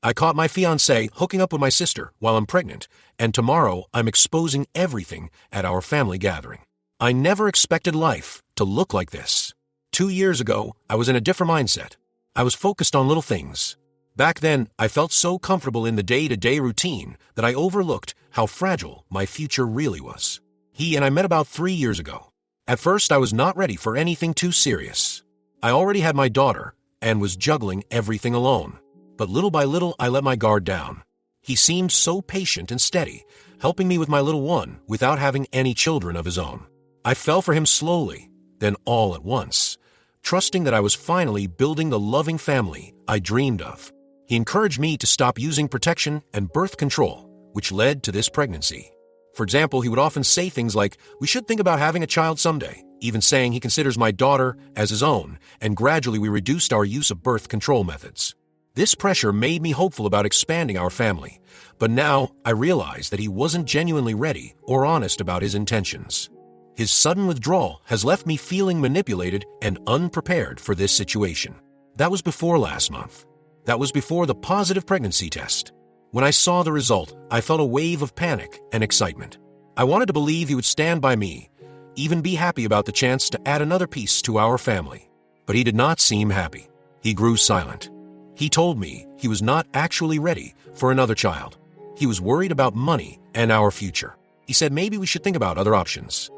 I caught my fiance hooking up with my sister while I'm pregnant, and tomorrow I'm exposing everything at our family gathering. I never expected life to look like this. 2 years ago, I was in a different mindset. I was focused on little things. Back then, I felt so comfortable in the day-to-day routine that I overlooked how fragile my future really was. He and I met about 3 years ago. At first, I was not ready for anything too serious. I already had my daughter and was juggling everything alone. But little by little, I let my guard down. He seemed so patient and steady, helping me with my little one without having any children of his own. I fell for him slowly, then all at once, trusting that I was finally building the loving family I dreamed of. He encouraged me to stop using protection and birth control, which led to this pregnancy. For example, he would often say things like, "We should think about having a child someday," even saying he considers my daughter as his own, and gradually we reduced our use of birth control methods. This pressure made me hopeful about expanding our family, but now I realize that he wasn't genuinely ready or honest about his intentions. His sudden withdrawal has left me feeling manipulated and unprepared for this situation. That was before last month. That was before the positive pregnancy test. When I saw the result, I felt a wave of panic and excitement. I wanted to believe he would stand by me, even be happy about the chance to add another piece to our family. But he did not seem happy. He grew silent. He told me he was not actually ready for another child. He was worried about money and our future. He said maybe we should think about other options.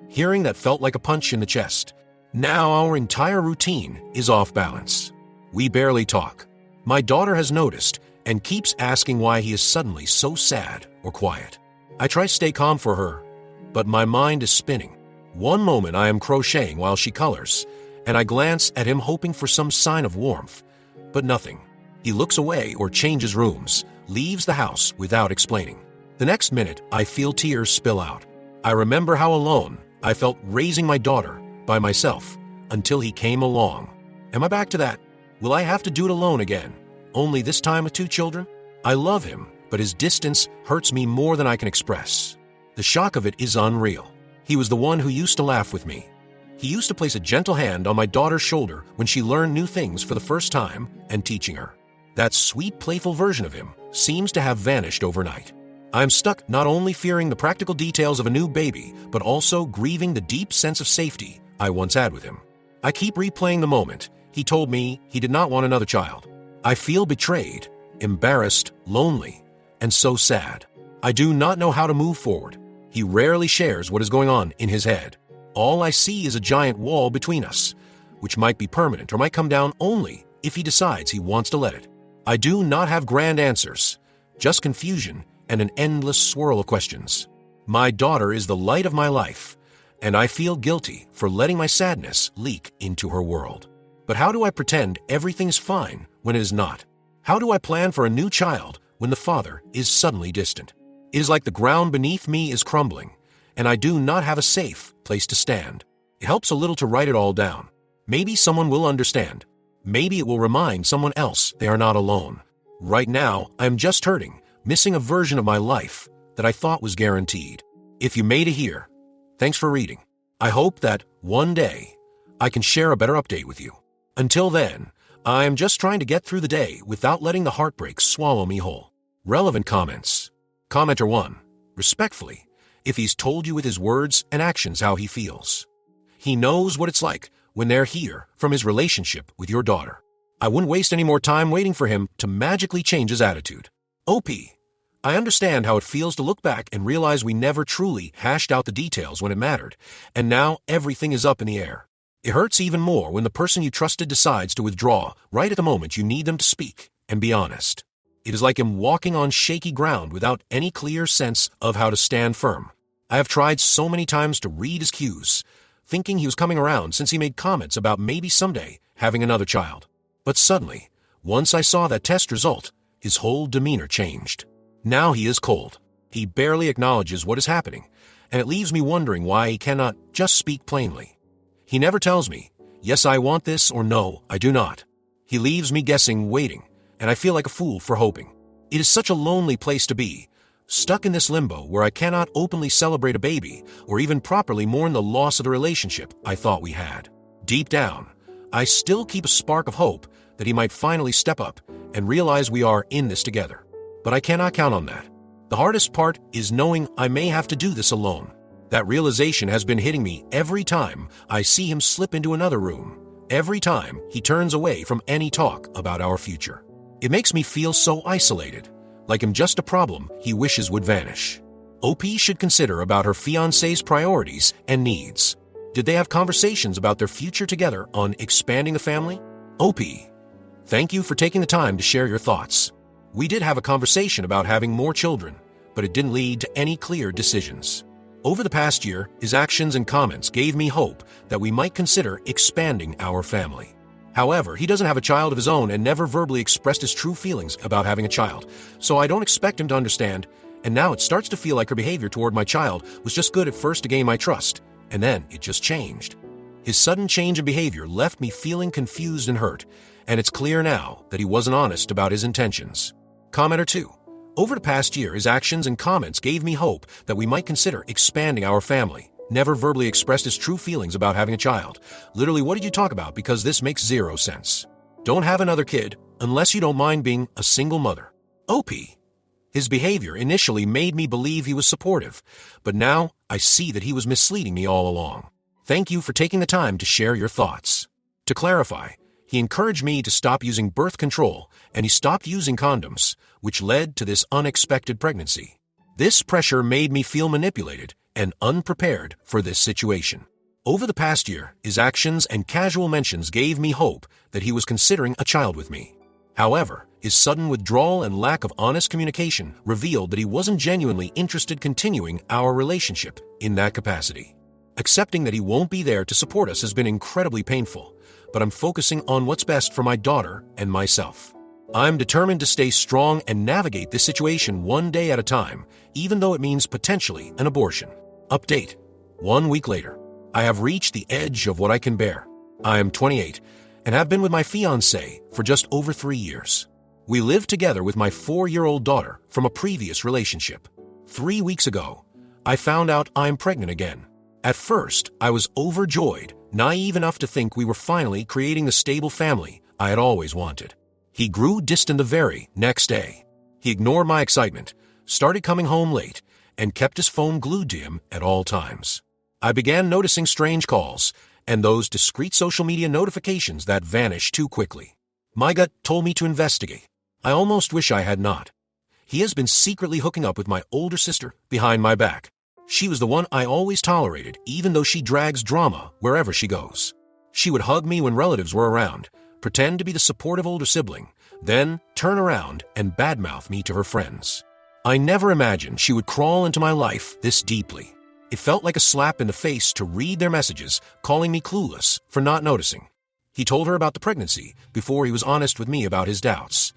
Hearing that felt like a punch in the chest. Now our entire routine is off balance. We barely talk. My daughter has noticed and keeps asking why he is suddenly so sad or quiet. I try to stay calm for her, but my mind is spinning. One moment I am crocheting while she colors, and I glance at him hoping for some sign of warmth, but nothing. He looks away or changes rooms, leaves the house without explaining. The next minute, I feel tears spill out. I remember how alone I felt raising my daughter by myself until he came along. Am I back to that? Will I have to do it alone again? Only this time with 2 children? I love him, but his distance hurts me more than I can express. The shock of it is unreal. He was the one who used to laugh with me. He used to place a gentle hand on my daughter's shoulder when she learned new things for the first time and teaching her. That sweet, playful version of him seems to have vanished overnight. I'm stuck not only fearing the practical details of a new baby, but also grieving the deep sense of safety I once had with him. I keep replaying the moment he told me he did not want another child. I feel betrayed, embarrassed, lonely, and so sad. I do not know how to move forward. He rarely shares what is going on in his head. All I see is a giant wall between us, which might be permanent or might come down only if he decides he wants to let it. I do not have grand answers, just confusion and an endless swirl of questions. My daughter is the light of my life, and I feel guilty for letting my sadness leak into her world. But how do I pretend everything's fine when it is not? How do I plan for a new child when the father is suddenly distant? It is like the ground beneath me is crumbling, and I do not have a safe place to stand. It helps a little to write it all down. Maybe someone will understand. Maybe it will remind someone else they are not alone. Right now, I am just hurting, missing a version of my life that I thought was guaranteed. If you made it here, thanks for reading. I hope that one day I can share a better update with you. Until then, I am just trying to get through the day without letting the heartbreak swallow me whole. Relevant comments. Commenter 1. Respectfully, if he's told you with his words and actions how he feels. He knows what it's like when they're here from his relationship with your daughter. I wouldn't waste any more time waiting for him to magically change his attitude. OP. I understand how it feels to look back and realize we never truly hashed out the details when it mattered, and now everything is up in the air. It hurts even more when the person you trusted decides to withdraw right at the moment you need them to speak and be honest. It is like him walking on shaky ground without any clear sense of how to stand firm. I have tried so many times to read his cues, thinking he was coming around since he made comments about maybe someday having another child. But suddenly, once I saw that test result, his whole demeanor changed. Now he is cold. He barely acknowledges what is happening, and it leaves me wondering why he cannot just speak plainly. He never tells me, yes, I want this, or no, I do not. He leaves me guessing, waiting, and I feel like a fool for hoping. It is such a lonely place to be, stuck in this limbo where I cannot openly celebrate a baby or even properly mourn the loss of the relationship I thought we had. Deep down, I still keep a spark of hope that he might finally step up and realize we are in this together. But I cannot count on that. The hardest part is knowing I may have to do this alone. That realization has been hitting me every time I see him slip into another room, every time he turns away from any talk about our future. It makes me feel so isolated, like I'm just a problem he wishes would vanish. OP should consider about her fiancé's priorities and needs. Did they have conversations about their future together on expanding the family? OP, thank you for taking the time to share your thoughts. We did have a conversation about having more children, but it didn't lead to any clear decisions. Over the past year, his actions and comments gave me hope that we might consider expanding our family. However, he doesn't have a child of his own and never verbally expressed his true feelings about having a child, so I don't expect him to understand, and now it starts to feel like her behavior toward my child was just good at first to gain my trust, and then it just changed. His sudden change in behavior left me feeling confused and hurt, and it's clear now that he wasn't honest about his intentions. Commenter 2. Over the past year, his actions and comments gave me hope that we might consider expanding our family. Never verbally expressed his true feelings about having a child. Literally, what did you talk about? Because this makes zero sense. Don't have another kid unless you don't mind being a single mother. OP. His behavior initially made me believe he was supportive, but now I see that he was misleading me all along. Thank you for taking the time to share your thoughts. To clarify, he encouraged me to stop using birth control, and he stopped using condoms, which led to this unexpected pregnancy. This pressure made me feel manipulated and unprepared for this situation. Over the past year, his actions and casual mentions gave me hope that he was considering a child with me. However, his sudden withdrawal and lack of honest communication revealed that he wasn't genuinely interested continuing our relationship in that capacity. Accepting that he won't be there to support us has been incredibly painful, but I'm focusing on what's best for my daughter and myself. I'm determined to stay strong and navigate this situation one day at a time, even though it means potentially an abortion. Update. 1 week later, I have reached the edge of what I can bear. I am 28 and have been with my fiancé for just over 3 years. We live together with my 4-year-old daughter from a previous relationship. 3 weeks ago, I found out I'm pregnant again. At first, I was overjoyed, naive enough to think we were finally creating the stable family I had always wanted. He grew distant the very next day. He ignored my excitement, started coming home late, and kept his phone glued to him at all times. I began noticing strange calls and those discreet social media notifications that vanished too quickly. My gut told me to investigate. I almost wish I had not. He has been secretly hooking up with my older sister behind my back. She was the one I always tolerated, even though she drags drama wherever she goes. She would hug me when relatives were around, pretend to be the supportive older sibling, then turn around and badmouth me to her friends. I never imagined she would crawl into my life this deeply. It felt like a slap in the face to read their messages, calling me clueless for not noticing. He told her about the pregnancy before he was honest with me about his doubts,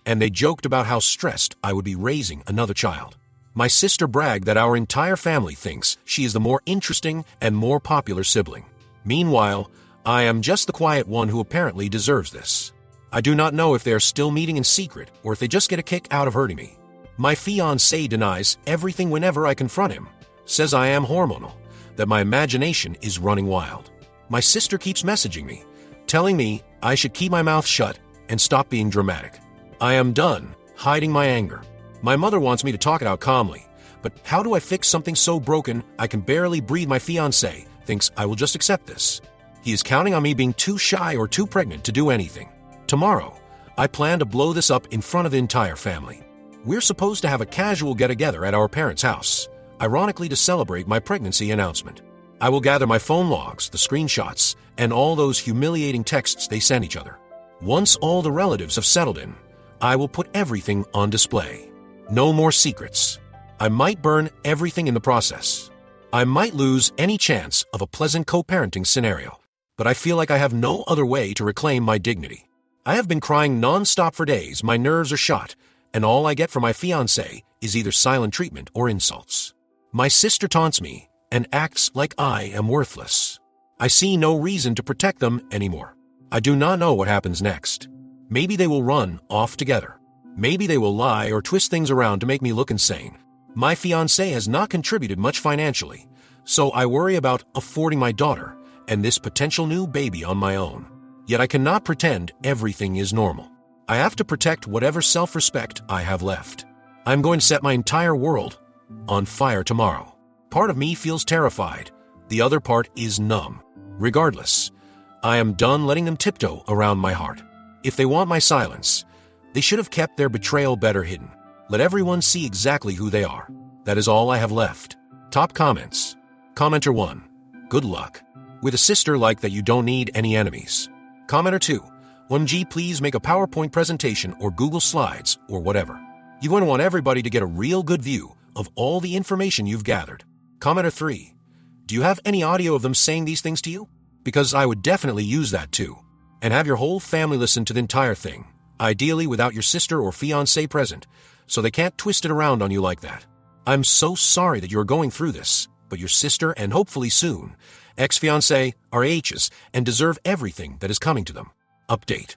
and they joked about how stressed I would be raising another child. My sister bragged that our entire family thinks she is the more interesting and more popular sibling. Meanwhile, I am just the quiet one who apparently deserves this. I do not know if they are still meeting in secret or if they just get a kick out of hurting me. My fiancé denies everything whenever I confront him, says I am hormonal, that my imagination is running wild. My sister keeps messaging me, telling me I should keep my mouth shut and stop being dramatic. I am done hiding my anger. My mother wants me to talk it out calmly, but how do I fix something so broken I can barely breathe? My fiancé thinks I will just accept this. He is counting on me being too shy or too pregnant to do anything. Tomorrow, I plan to blow this up in front of the entire family. We're supposed to have a casual get-together at our parents' house, ironically to celebrate my pregnancy announcement. I will gather my phone logs, the screenshots, and all those humiliating texts they sent each other. Once all the relatives have settled in, I will put everything on display. No more secrets. I might burn everything in the process. I might lose any chance of a pleasant co-parenting scenario, but I feel like I have no other way to reclaim my dignity. I have been crying non-stop for days, my nerves are shot, and all I get from my fiancé is either silent treatment or insults. My sister taunts me and acts like I am worthless. I see no reason to protect them anymore. I do not know what happens next. Maybe they will run off together. Maybe they will lie or twist things around to make me look insane. My fiancé has not contributed much financially, so I worry about affording my daughter and this potential new baby on my own. Yet I cannot pretend everything is normal. I have to protect whatever self-respect I have left. I'm going to set my entire world on fire tomorrow. Part of me feels terrified. The other part is numb. Regardless, I am done letting them tiptoe around my heart. If they want my silence, they should have kept their betrayal better hidden. Let everyone see exactly who they are. That is all I have left. Top comments. Commenter 1. Good luck. With a sister like that, you don't need any enemies. Commenter 2. 1G, please make a PowerPoint presentation or Google Slides or whatever. You're going to want everybody to get a real good view of all the information you've gathered. Commenter 3. Do you have any audio of them saying these things to you? Because I would definitely use that too. And have your whole family listen to the entire thing, ideally without your sister or fiancé present, so they can't twist it around on you like that. I'm so sorry that you're going through this, but your sister and hopefully soon, ex-fiancé are H's and deserve everything that is coming to them. Update.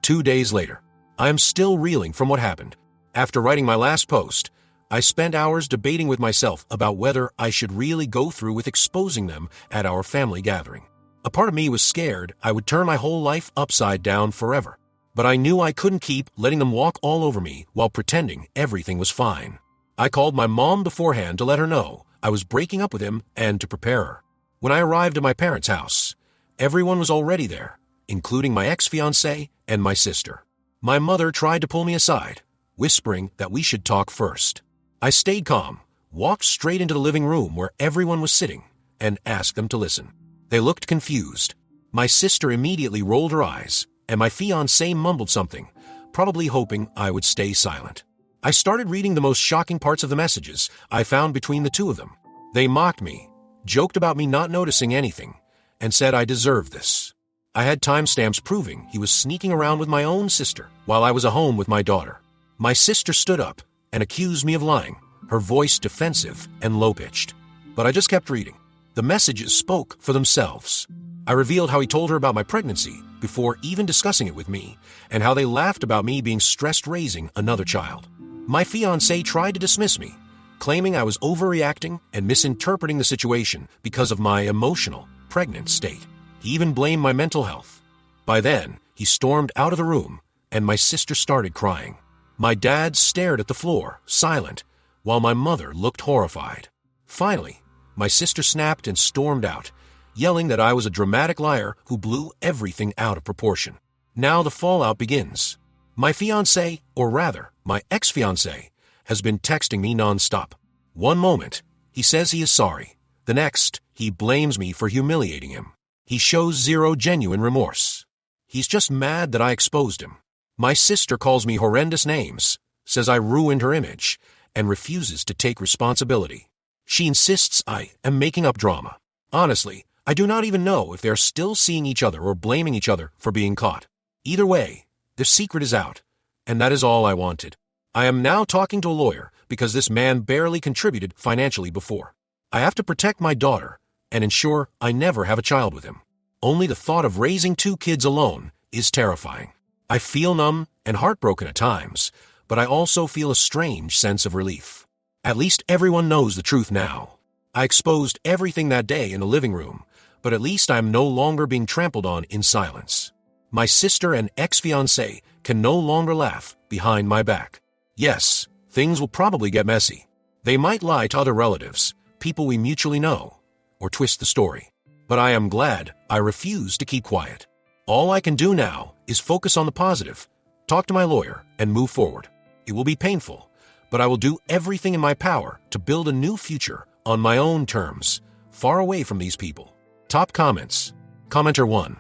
2 days later. I am still reeling from what happened. After writing my last post, I spent hours debating with myself about whether I should really go through with exposing them at our family gathering. A part of me was scared I would turn my whole life upside down forever, but I knew I couldn't keep letting them walk all over me while pretending everything was fine. I called my mom beforehand to let her know I was breaking up with him and to prepare her. When I arrived at my parents' house, everyone was already there, including my ex-fiancé and my sister. My mother tried to pull me aside, whispering that we should talk first. I stayed calm, walked straight into the living room where everyone was sitting, and asked them to listen. They looked confused. My sister immediately rolled her eyes, and my fiancé mumbled something, probably hoping I would stay silent. I started reading the most shocking parts of the messages I found between the two of them. They mocked me, joked about me not noticing anything, and said I deserved this. I had timestamps proving he was sneaking around with my own sister while I was at home with my daughter. My sister stood up and accused me of lying, her voice defensive and low-pitched. But I just kept reading. The messages spoke for themselves. I revealed how he told her about my pregnancy before even discussing it with me, and how they laughed about me being stressed raising another child. My fiancé tried to dismiss me, claiming I was overreacting and misinterpreting the situation because of my emotional, pregnant state. He even blamed my mental health. By then, he stormed out of the room, and my sister started crying. My dad stared at the floor, silent, while my mother looked horrified. Finally, my sister snapped and stormed out, yelling that I was a dramatic liar who blew everything out of proportion. Now the fallout begins. My fiancé, or rather, my ex-fiancé, has been texting me nonstop. One moment, he says he is sorry. The next, he blames me for humiliating him. He shows zero genuine remorse. He's just mad that I exposed him. My sister calls me horrendous names, says I ruined her image, and refuses to take responsibility. She insists I am making up drama. Honestly, I do not even know if they're still seeing each other or blaming each other for being caught. Either way, the secret is out, and that is all I wanted. I am now talking to a lawyer because this man barely contributed financially before. I have to protect my daughter and ensure I never have a child with him. Only the thought of raising 2 kids alone is terrifying. I feel numb and heartbroken at times, but I also feel a strange sense of relief. At least everyone knows the truth now. I exposed everything that day in the living room, but at least I am no longer being trampled on in silence. My sister and ex-fiancé can no longer laugh behind my back. Yes, things will probably get messy. They might lie to other relatives, people we mutually know, or twist the story. But I am glad I refuse to keep quiet. All I can do now is focus on the positive, talk to my lawyer, and move forward. It will be painful, but I will do everything in my power to build a new future on my own terms, far away from these people. Top comments. Commenter 1.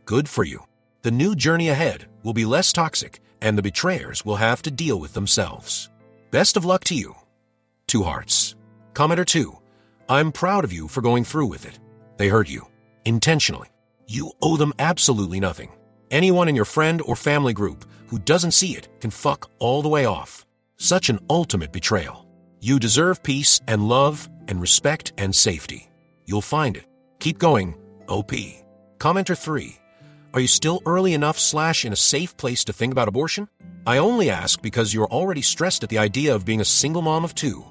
Good for you. The new journey ahead will be less toxic, and the betrayers will have to deal with themselves. Best of luck to you. 2 hearts. Commenter 2. I'm proud of you for going through with it. They hurt you. Intentionally. You owe them absolutely nothing. Anyone in your friend or family group who doesn't see it can fuck all the way off. Such an ultimate betrayal. You deserve peace and love and respect and safety. You'll find it. Keep going, OP. Commenter 3. Are you still early enough / in a safe place to think about abortion? I only ask because you're already stressed at the idea of being a single mom of 2,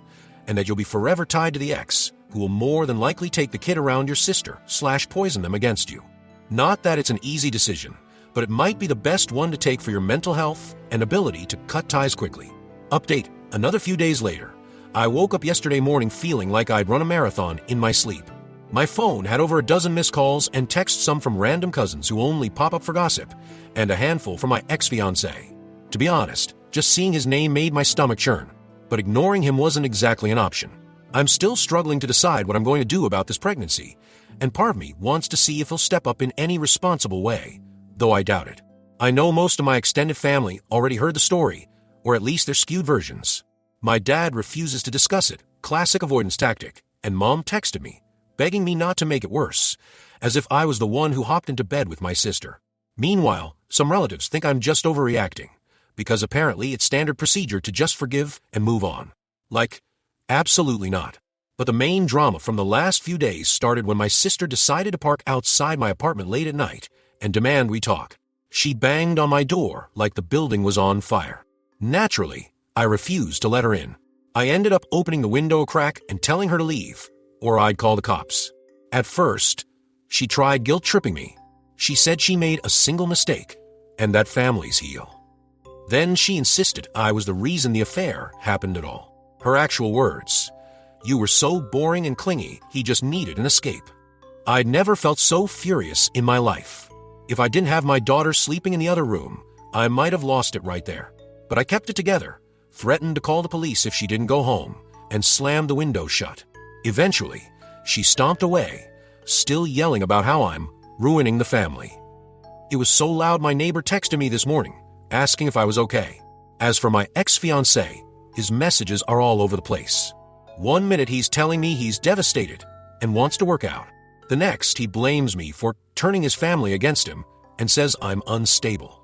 and that you'll be forever tied to the ex, who will more than likely take the kid around your sister / poison them against you. Not that it's an easy decision, but it might be the best one to take for your mental health and ability to cut ties quickly. Update: another few days later. I woke up yesterday morning feeling like I'd run a marathon in my sleep. My phone had over a dozen missed calls and texts, some from random cousins who only pop up for gossip, and a handful from my ex-fiance. To be honest, just seeing his name made my stomach churn, but ignoring him wasn't exactly an option. I'm still struggling to decide what I'm going to do about this pregnancy, and part of me wants to see if he'll step up in any responsible way, though I doubt it. I know most of my extended family already heard the story, or at least their skewed versions. My dad refuses to discuss it, classic avoidance tactic, and Mom texted me, begging me not to make it worse, as if I was the one who hopped into bed with my sister. Meanwhile, some relatives think I'm just overreacting, because apparently it's standard procedure to just forgive and move on. Like, absolutely not. But the main drama from the last few days started when my sister decided to park outside my apartment late at night and demand we talk. She banged on my door like the building was on fire. Naturally, I refused to let her in. I ended up opening the window a crack and telling her to leave, or I'd call the cops. At first, she tried guilt-tripping me. She said she made a single mistake, and that families heal. Then she insisted I was the reason the affair happened at all. Her actual words: "You were so boring and clingy, he just needed an escape." I'd never felt so furious in my life. If I didn't have my daughter sleeping in the other room, I might have lost it right there. But I kept it together, threatened to call the police if she didn't go home, and slammed the window shut. Eventually, she stomped away, still yelling about how I'm ruining the family. It was so loud my neighbor texted me this morning, asking if I was okay. As for my ex-fiancé, his messages are all over the place. One minute he's telling me he's devastated and wants to work out. The next, he blames me for turning his family against him and says I'm unstable.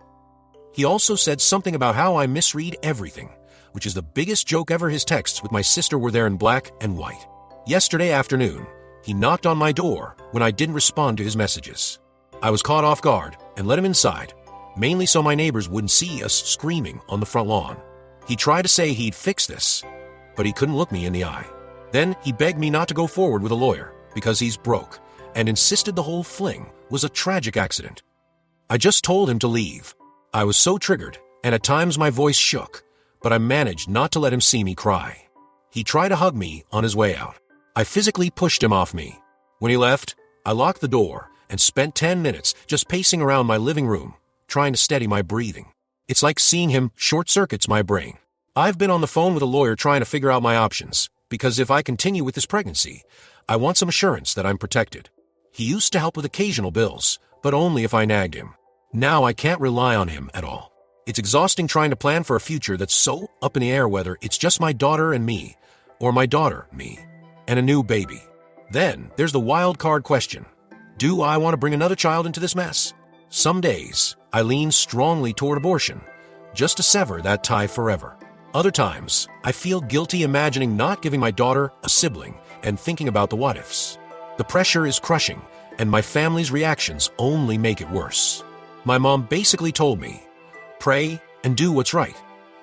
He also said something about how I misread everything, which is the biggest joke ever. His texts with my sister were there in black and white. Yesterday afternoon, he knocked on my door when I didn't respond to his messages. I was caught off guard and let him inside, mainly so my neighbors wouldn't see us screaming on the front lawn. He tried to say he'd fix this, but he couldn't look me in the eye. Then he begged me not to go forward with a lawyer because he's broke, and insisted the whole fling was a tragic accident. I just told him to leave. I was so triggered, and at times my voice shook, but I managed not to let him see me cry. He tried to hug me on his way out. I physically pushed him off me. When he left, I locked the door and spent 10 minutes just pacing around my living room, trying to steady my breathing. It's like seeing him short-circuits my brain. I've been on the phone with a lawyer trying to figure out my options, because if I continue with this pregnancy, I want some assurance that I'm protected. He used to help with occasional bills, but only if I nagged him. Now I can't rely on him at all. It's exhausting trying to plan for a future that's so up in the air, whether it's just my daughter and me, or my daughter, me, and a new baby. Then there's the wild card question. Do I want to bring another child into this mess? Some days, I lean strongly toward abortion, just to sever that tie forever. Other times, I feel guilty imagining not giving my daughter a sibling and thinking about the what-ifs. The pressure is crushing, and my family's reactions only make it worse. My mom basically told me, pray and do what's right,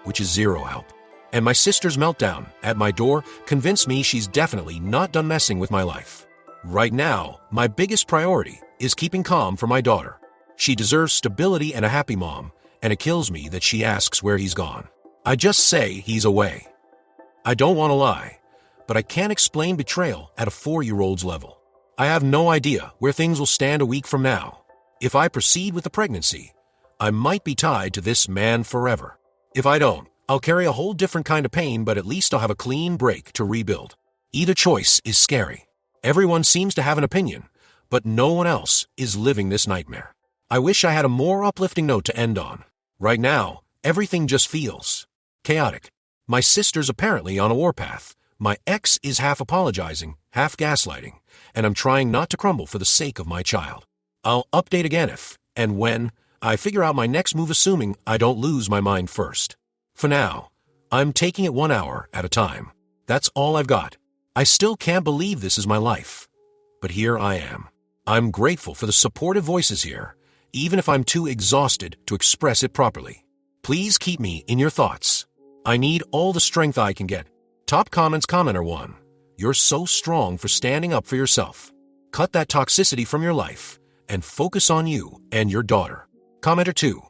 which is zero help. And my sister's meltdown at my door convinced me she's definitely not done messing with my life. Right now, my biggest priority is keeping calm for my daughter. She deserves stability and a happy mom, and it kills me that she asks where he's gone. I just say he's away. I don't want to lie, but I can't explain betrayal at a 4-year-old's level. I have no idea where things will stand a week from now. If I proceed with the pregnancy, I might be tied to this man forever. If I don't, I'll carry a whole different kind of pain, but at least I'll have a clean break to rebuild. Either choice is scary. Everyone seems to have an opinion, but no one else is living this nightmare. I wish I had a more uplifting note to end on. Right now, everything just feels chaotic. My sister's apparently on a warpath. My ex is half apologizing, half gaslighting, and I'm trying not to crumble for the sake of my child. I'll update again if, and when, I figure out my next move, assuming I don't lose my mind first. For now, I'm taking it 1 hour at a time. That's all I've got. I still can't believe this is my life. But here I am. I'm grateful for the supportive voices here, even if I'm too exhausted to express it properly. Please keep me in your thoughts. I need all the strength I can get. Top comments. Commenter 1. You're so strong for standing up for yourself. Cut that toxicity from your life and focus on you and your daughter. Commenter 2.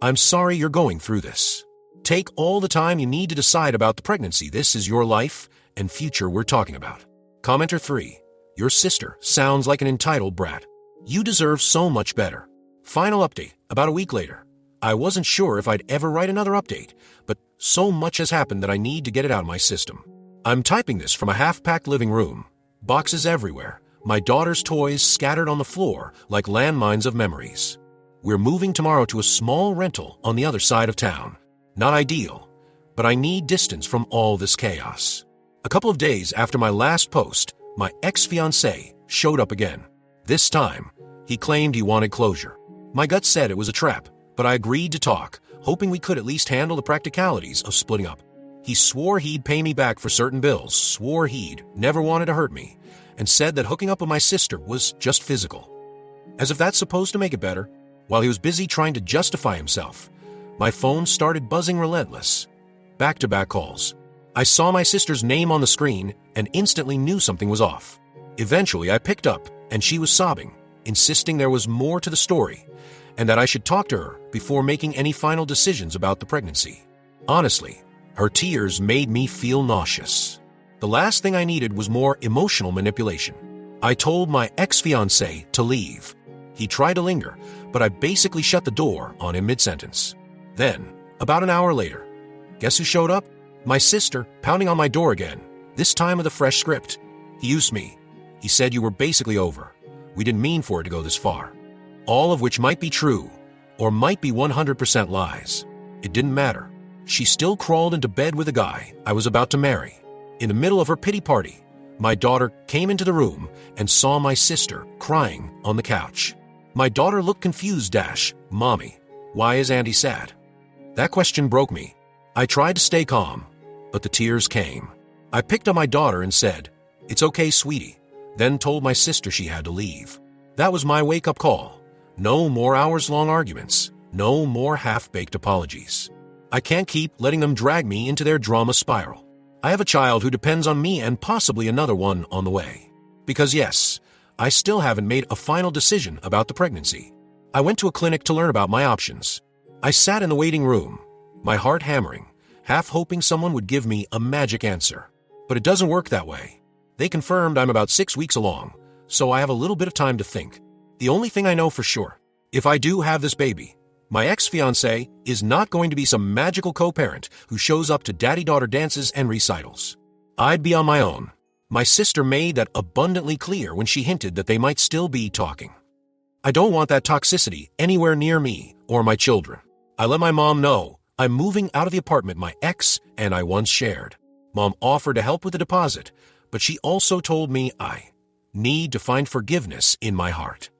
I'm sorry you're going through this. Take all the time you need to decide about the pregnancy. This is your life and future we're talking about. Commenter 3. Your sister sounds like an entitled brat. You deserve so much better. Final update, about a week later. I wasn't sure if I'd ever write another update, but so much has happened that I need to get it out of my system. I'm typing this from a half-packed living room. Boxes everywhere. My daughter's toys scattered on the floor like landmines of memories. We're moving tomorrow to a small rental on the other side of town. Not ideal, but I need distance from all this chaos. A couple of days after my last post, my ex-fiancé showed up again. This time, he claimed he wanted closure. My gut said it was a trap, but I agreed to talk, hoping we could at least handle the practicalities of splitting up. He swore he'd pay me back for certain bills, swore he'd never wanted to hurt me, and said that hooking up with my sister was just physical. As if that's supposed to make it better, while he was busy trying to justify himself, my phone started buzzing relentless. Back-to-back calls. I saw my sister's name on the screen and instantly knew something was off. Eventually, I picked up, and she was sobbing, insisting there was more to the story, and that I should talk to her before making any final decisions about the pregnancy. Honestly, her tears made me feel nauseous. The last thing I needed was more emotional manipulation. I told my ex-fiancé to leave. He tried to linger, but I basically shut the door on him mid-sentence. Then, about an hour later, guess who showed up? My sister, pounding on my door again, this time with a fresh script. He used me. He said you were basically over. We didn't mean for it to go this far. All of which might be true, or might be 100% lies. It didn't matter. She still crawled into bed with a guy I was about to marry. In the middle of her pity party, my daughter came into the room and saw my sister crying on the couch. My daughter looked confused. Mommy, why is Auntie sad? That question broke me. I tried to stay calm, but the tears came. I picked up my daughter and said, "It's okay, sweetie," then told my sister she had to leave. That was my wake-up call. No more hours-long arguments. No more half-baked apologies. I can't keep letting them drag me into their drama spiral. I have a child who depends on me and possibly another one on the way. Because yes, I still haven't made a final decision about the pregnancy. I went to a clinic to learn about my options. I sat in the waiting room, my heart hammering, half hoping someone would give me a magic answer. But it doesn't work that way. They confirmed I'm about 6 weeks along, so I have a little bit of time to think. The only thing I know for sure, if I do have this baby, my ex-fiancé is not going to be some magical co-parent who shows up to daddy-daughter dances and recitals. I'd be on my own. My sister made that abundantly clear when she hinted that they might still be talking. I don't want that toxicity anywhere near me or my children. I let my mom know I'm moving out of the apartment my ex and I once shared. Mom offered to help with the deposit, but she also told me I need to find forgiveness in my heart.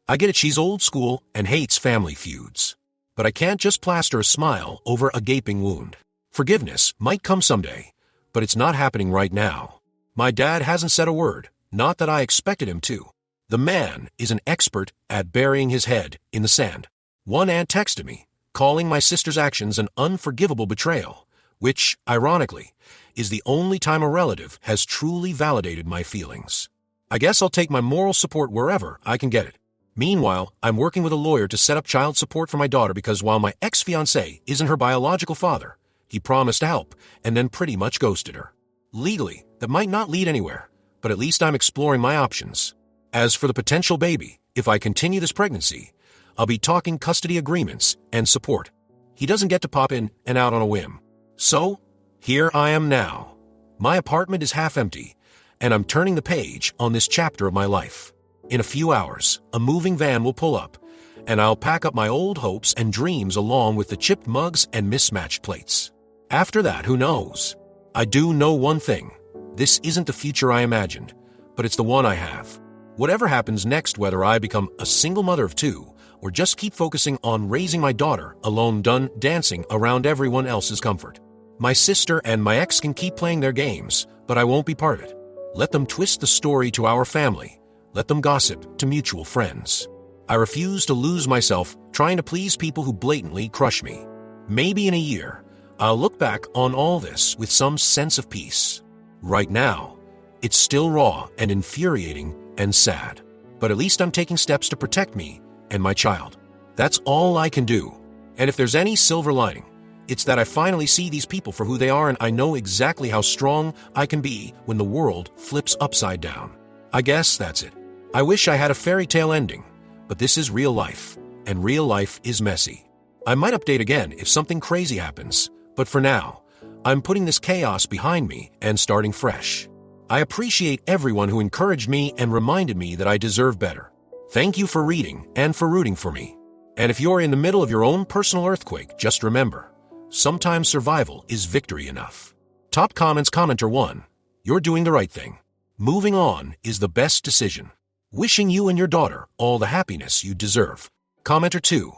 I get it, she's old school and hates family feuds. But I can't just plaster a smile over a gaping wound. Forgiveness might come someday, but it's not happening right now. My dad hasn't said a word, not that I expected him to. The man is an expert at burying his head in the sand. One aunt texted me, calling my sister's actions an unforgivable betrayal, which, ironically, is the only time a relative has truly validated my feelings. I guess I'll take my moral support wherever I can get it. Meanwhile, I'm working with a lawyer to set up child support for my daughter because while my ex-fiancé isn't her biological father, he promised to help and then pretty much ghosted her. Legally, that might not lead anywhere, but at least I'm exploring my options. As for the potential baby, if I continue this pregnancy, I'll be talking custody agreements and support. He doesn't get to pop in and out on a whim. So, here I am now. My apartment is half empty, and I'm turning the page on this chapter of my life. In a few hours, a moving van will pull up, and I'll pack up my old hopes and dreams along with the chipped mugs and mismatched plates. After that, who knows? I do know one thing. This isn't the future I imagined, but it's the one I have. Whatever happens next, whether I become a single mother of two or just keep focusing on raising my daughter alone, done dancing around everyone else's comfort. My sister and my ex can keep playing their games, but I won't be part of it. Let them twist the story to our family. Let them gossip to mutual friends. I refuse to lose myself trying to please people who blatantly crush me. Maybe in a year, I'll look back on all this with some sense of peace. Right now, it's still raw and infuriating and sad. But at least I'm taking steps to protect me and my child. That's all I can do. And if there's any silver lining, it's that I finally see these people for who they are, and I know exactly how strong I can be when the world flips upside down. I guess that's it. I wish I had a fairy tale ending, but this is real life, and real life is messy. I might update again if something crazy happens, but for now, I'm putting this chaos behind me and starting fresh. I appreciate everyone who encouraged me and reminded me that I deserve better. Thank you for reading and for rooting for me. And if you're in the middle of your own personal earthquake, just remember, sometimes survival is victory enough. Top comments. Commenter 1. You're doing the right thing. Moving on is the best decision. Wishing you and your daughter all the happiness you deserve. Commenter 2.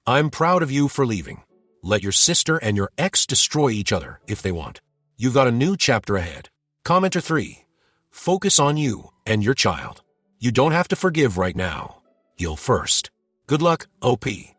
I'm proud of you for leaving. Let your sister and your ex destroy each other if they want. You've got a new chapter ahead. Commenter 3. Focus on you and your child. You don't have to forgive right now. Heal first. Good luck, OP.